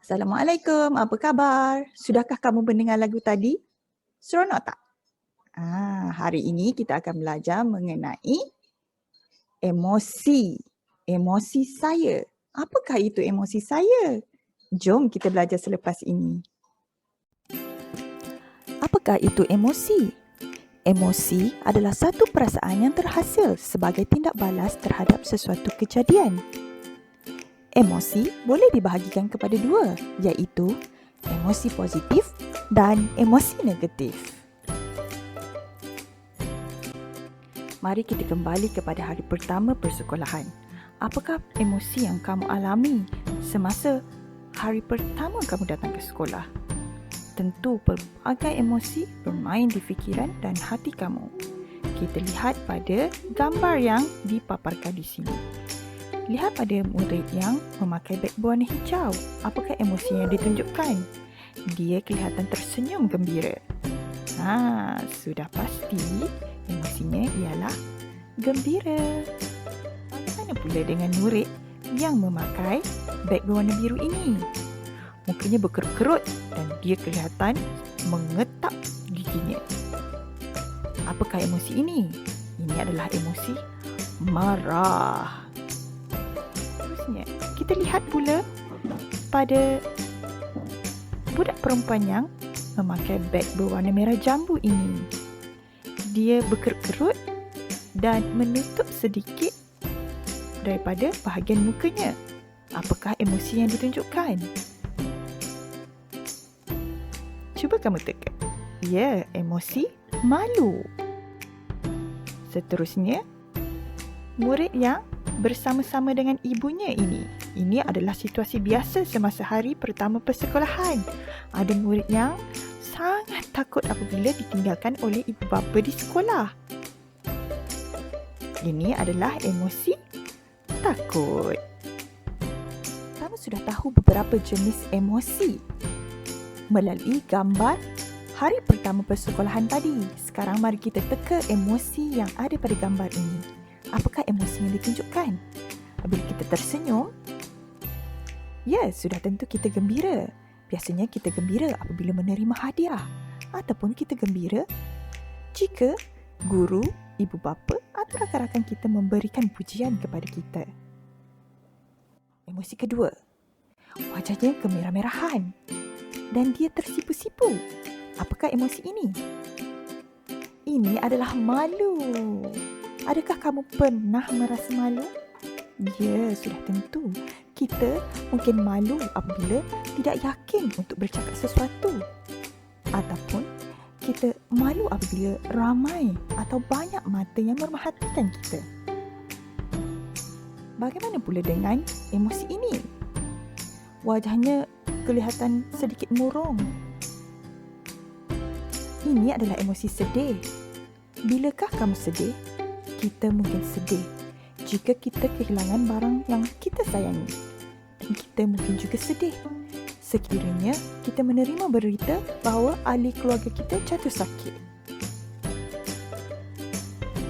Assalamualaikum, apa khabar? Sudahkah kamu mendengar lagu tadi? Seronok tak? Hari ini kita akan belajar mengenai emosi. Emosi saya. Apakah itu emosi saya? Jom kita belajar selepas ini. Apakah itu emosi? Emosi adalah satu perasaan yang terhasil sebagai tindak balas terhadap sesuatu kejadian. Emosi boleh dibahagikan kepada dua, iaitu emosi positif dan emosi negatif. Mari kita kembali kepada hari pertama persekolahan. Apakah emosi yang kamu alami semasa hari pertama kamu datang ke sekolah? Tentu pelbagai emosi bermain di fikiran dan hati kamu. Kita lihat pada gambar yang dipaparkan di sini. Lihat pada murid yang memakai beg berwarna hijau. Apakah emosi yang ditunjukkan? Dia kelihatan tersenyum gembira. Sudah pasti emosinya ialah gembira. Bagaimana pula dengan murid yang memakai beg berwarna biru ini? Mukanya berkerut-kerut dan dia kelihatan mengetak giginya. Apakah emosi ini? Ini adalah emosi marah. Kita lihat pula pada budak perempuan yang memakai beg berwarna merah jambu ini. Dia berkerut-kerut dan menutup sedikit daripada bahagian mukanya. Apakah emosi yang ditunjukkan? Cuba kamu teka. Ya, emosi malu. Seterusnya, murid yang bersama-sama dengan ibunya ini. Ini adalah situasi biasa semasa hari pertama persekolahan. Ada murid yang sangat takut apabila ditinggalkan oleh ibu bapa di sekolah. Ini adalah emosi takut. Kamu sudah tahu beberapa jenis emosi melalui gambar hari pertama persekolahan tadi. Sekarang mari kita teka emosi yang ada pada gambar ini. Apakah emosi yang ditunjukkan? Apabila kita tersenyum, ya, sudah tentu kita gembira. Biasanya kita gembira apabila menerima hadiah. Ataupun kita gembira jika guru, ibu bapa atau rakan-rakan kita memberikan pujian kepada kita. Emosi kedua, wajahnya kemerah-merahan dan dia tersipu-sipu. Apakah emosi ini? Ini adalah malu. Adakah kamu pernah merasa malu? Ya, sudah tentu. Kita mungkin malu apabila tidak yakin untuk bercakap sesuatu. Ataupun kita malu apabila ramai atau banyak mata yang memerhatikan kita. Bagaimana pula dengan emosi ini? Wajahnya kelihatan sedikit murung. Ini adalah emosi sedih. Bilakah kamu sedih? Kita mungkin sedih jika kita kehilangan barang yang kita sayangi. Dan kita mungkin juga sedih sekiranya kita menerima berita bahawa ahli keluarga kita jatuh sakit.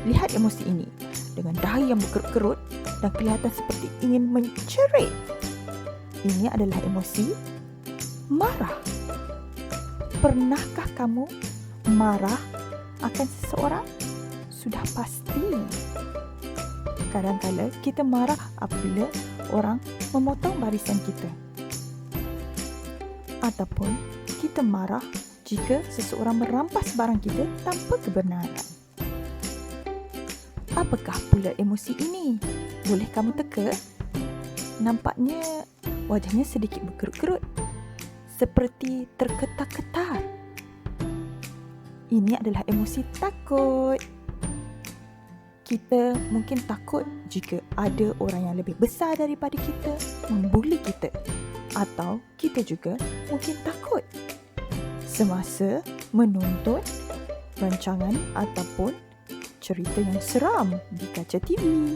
Lihat emosi ini dengan dahi yang berkerut-kerut dan kelihatan seperti ingin mencerit. Ini adalah emosi marah. Pernahkah kamu marah akan seseorang? Sudah pasti. Kadang-kadang kita marah apabila orang memotong barisan kita. Ataupun kita marah jika seseorang merampas barang kita tanpa kebenaran. Apakah pula emosi ini? Boleh kamu teka? Nampaknya wajahnya sedikit berkerut-kerut, seperti terketar-ketar. Ini adalah emosi takut. Kita mungkin takut jika ada orang yang lebih besar daripada kita membuli kita. Atau kita juga mungkin takut semasa menonton rancangan ataupun cerita yang seram di kaca TV.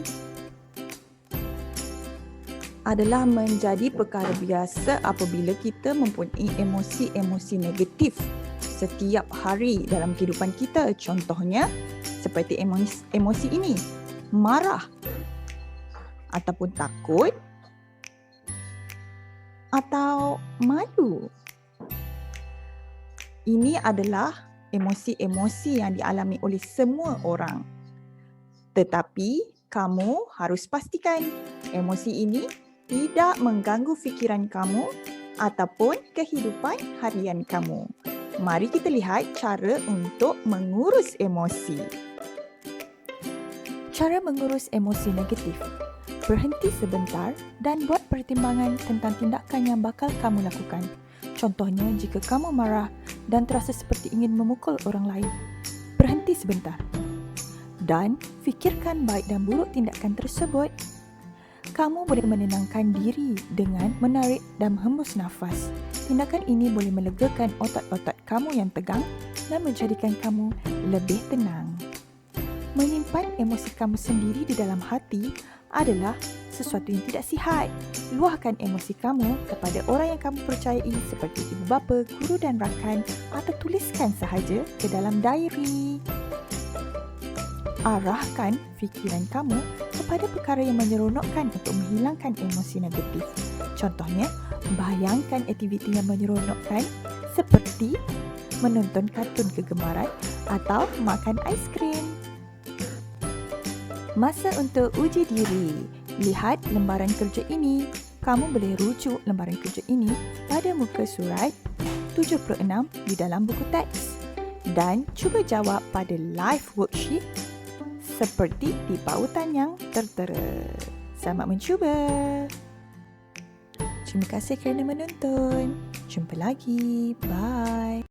Adalah menjadi perkara biasa apabila kita mempunyai emosi-emosi negatif setiap hari dalam kehidupan kita. Contohnya seperti emosi ini, marah ataupun takut atau malu? Ini adalah emosi-emosi yang dialami oleh semua orang. Tetapi kamu harus pastikan emosi ini tidak mengganggu fikiran kamu ataupun kehidupan harian kamu. Mari kita lihat cara untuk mengurus emosi. Cara mengurus emosi negatif. Berhenti sebentar dan buat pertimbangan tentang tindakan yang bakal kamu lakukan. Contohnya, jika kamu marah dan terasa seperti ingin memukul orang lain, berhenti sebentar. Dan fikirkan baik dan buruk tindakan tersebut. Kamu boleh menenangkan diri dengan menarik dan menghembus nafas. Tindakan ini boleh melegakan otot-otot kamu yang tegang dan menjadikan kamu lebih tenang. Menyimpan emosi kamu sendiri di dalam hati adalah sesuatu yang tidak sihat. Luahkan emosi kamu kepada orang yang kamu percayai seperti ibu bapa, guru dan rakan atau tuliskan sahaja ke dalam diary. Arahkan fikiran kamu kepada perkara yang menyeronokkan untuk menghilangkan emosi negatif. Contohnya, bayangkan aktiviti yang menyeronokkan seperti menonton kartun kegemaran atau makan aiskrim. Masa untuk uji diri. Lihat lembaran kerja ini. Kamu boleh rujuk lembaran kerja ini pada muka surat 76 di dalam buku teks dan cuba jawab pada live worksheet seperti di pautan yang tertera. Selamat mencuba. Terima kasih kerana menonton. Jumpa lagi. Bye.